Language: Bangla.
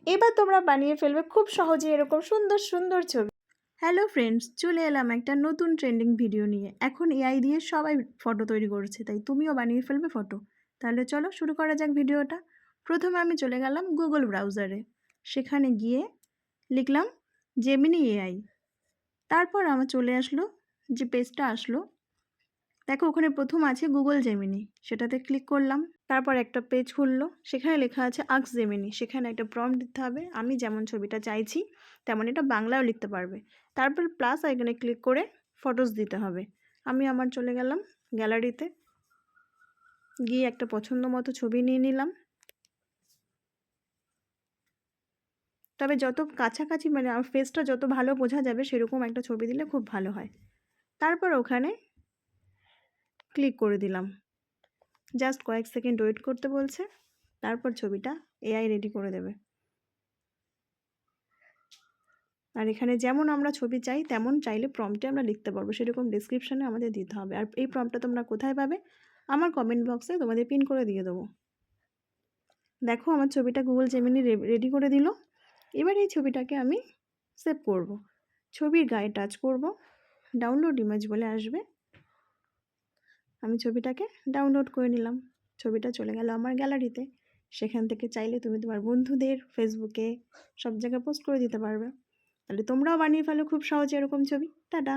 এবার তোমরা বানিয়ে ফেলবে খুব সহজে এরকম সুন্দর সুন্দর ছবি। হ্যালো ফ্রেন্ডস, চলে এলাম একটা নতুন ট্রেন্ডিং ভিডিও নিয়ে। এখন এআই দিয়ে সবাই ফটো তৈরি করছে, তাই তুমিও বানিয়ে ফেলবে ফটো। তাহলে চলো শুরু করা যাক ভিডিওটা। প্রথমে আমি চলে গেলাম গুগল ব্রাউজারে। সেখানে গিয়ে লিখলাম জেমিনি এআই। তারপর আমার চলে আসলো, যে পেজটা আসলো দেখো ওখানে প্রথম আছে গুগল জেমিনি, সেটাতে ক্লিক করলাম। তারপর একটা পেজ খুললো, সেখানে লেখা আছে আস্ক জেমিনি। সেখানে একটা প্রম্পট দিতে হবে, আমি যেমন ছবিটা চাইছি তেমন এটা বাংলাও লিখতে পারবে। তারপর প্লাস আইকনে ক্লিক করে ফটোস দিতে হবে। আমি আমার চলে গেলাম গ্যালারিতে, গিয়ে একটা পছন্দ মতো ছবি নিয়ে নিলাম। তবে যত কাছাকাছি মানে আমার ফেসটা যত ভালো বোঝা যাবে সেরকম একটা ছবি দিলে খুব ভালো হয়। তারপর ওখানে ক্লিক করে দিলাম, জাস্ট কয়েক সেকেন্ড ওয়েট করতে বলছে। তারপর ছবিটা এআই রেডি করে দেবে। আর এখানে যেমন আমরা ছবি চাই তেমন চাইলে প্রম্পটে আমরা লিখতে পারবো, সেরকম ডেসক্রিপশানে আমাদের দিতে হবে। আর এই প্রম্পটটা তোমরা কোথায় পাবে? আমার কমেন্ট বক্সে তোমাদের পিন করে দিয়ে দেবো। দেখো আমার ছবিটা গুগল জেমিনি রেডি করে দিল। এবার এই ছবিটাকে আমি সেভ করব। ছবির গায়ে টাচ করব, ডাউনলোড ইমেজ বলে আসবে। আমি ছবিটাকে ডাউনলোড করে নিলাম। ছবিটা চলে গেল আমার গ্যালারিতে। সেখান থেকে চাইলে তুমি তোমার বন্ধুদের ফেসবুকে সব জায়গায় পোস্ট করে দিতে পারবে। তাহলে তোমরাও বানিয়ে ফেলো খুব সহজে এরকম ছবি। টাটা।